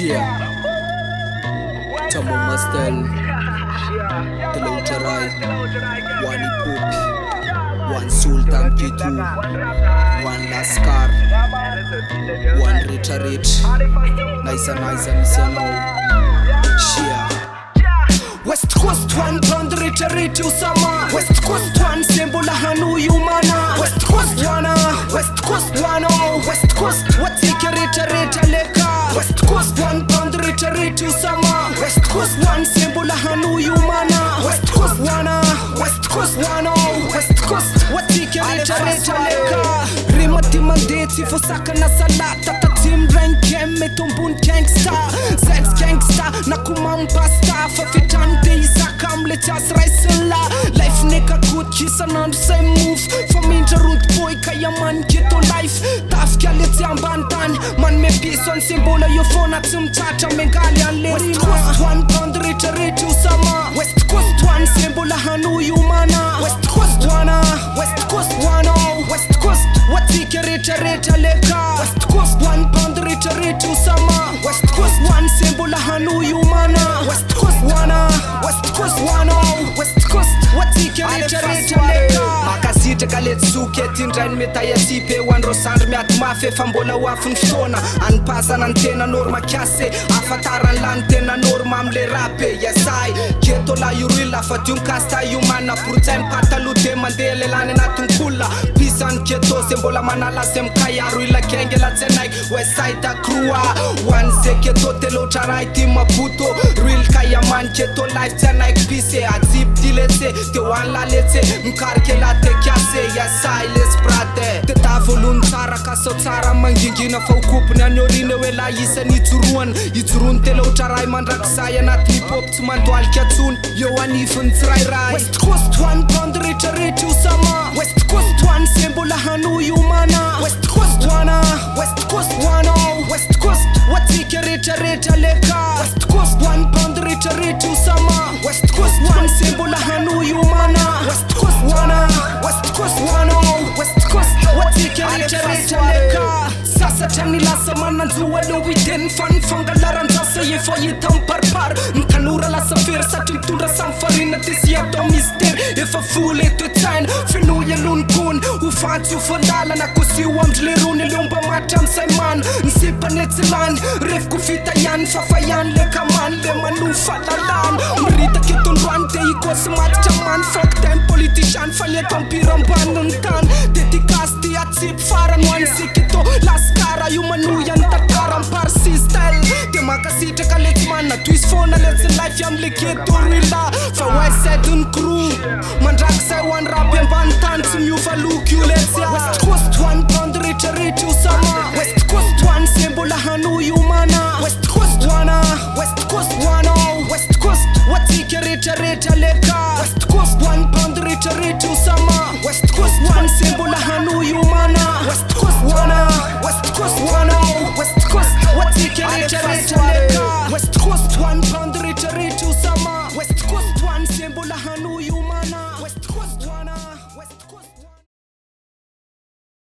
Yeah, Tambo Mastel, Telojarai, Wani Poop, One Sultan Kitu, One Laskar, One Rich, Nice and Sano, Shia. West Coast one pound rich Usama. West Coast one symbol Hanu Yumana. West Coast one, West Coast one, West Coast what take rich Leka. West Coast one pound rich Usama. West Coast one symbol Hanu Yumana. West Coast one, West Coast one, West Coast what take rich Leka. Rimati mandeti fosaka na salata tatim rankem metumbun gangsta. Zeds gangsta na kumambasta fafitan Isaka mlechas raisela. Life neka good kisa non same move. From interroot boy kaya man ghetto life. Taf kaleti ambantan man me peace on symbol yo phone at some chacha mengali and West Coast one pound rich Usama. West Coast one symbol Hanu Yumana. West Coast one, West Coast one, West Coast what take rich Leka. West Coast one pound rich Usama. West Coast one symbol Hanu Yumana. West Coast one, West Coast one, West Coast what take rich Leka. Makasita kaletsuke tindran metaya sipe wan rosandr miat mafe fambola wafun ftona an pasan antena norma kiase afataran lantena norma amle rape yasai keto la yurila fatum kasta yumana purtime patalu de mandele lane natun kula pisan keto sembola manala sem kaya ruila kengela tsenai west side krua one se keto telo charaiti maputo ruil kaya man keto life tsenai pise azip dilete te wan la lete mkarkela te kiase yasai les prate te tavolun tsara kaso tsara mangingina faukupna nyorine wela yisen iturun telo charai mandraksaya nat hip hop tmandwal kyatsun yo ani fun tsrai. West Coast one pound rich Usama. West Coast one symbol Hanu Yumana. West Coast one, West Coast one, West Coast what take rich Leka. West Coast one pound rich Usama. West Coast one symbol Hanu Yumana. West Coast one, West Coast one, West Coast what take rich Leka. Sasa chani la samana zuwelo within fun fangalaran sasa ye for ye tamparpar mkanura la safir sa tundra samfarina tisia to mister if a fool it to time finu ye lun kun u fatu fondala na kusi wamjle rune lumba matam saiman nsipa netland ref kufita yan fafayan le kaman le manu falalan mrita kitun rante iko smart chaman fuck them politician falle kampiram banuntan dedicasti atip faran wan sikito Laskara yumanu yan tataram parsi style Demakasita kaletman na twist phone let's life yam leketo rila for west side un crew mandraksa one rap yan bantan sim you faluk you let's ya. West Coast one pound rich Usama. West Coast one symbol Hanu Yumana. West Coast one, West Coast one, West Coast what take rich Leka. West Coast one pound rich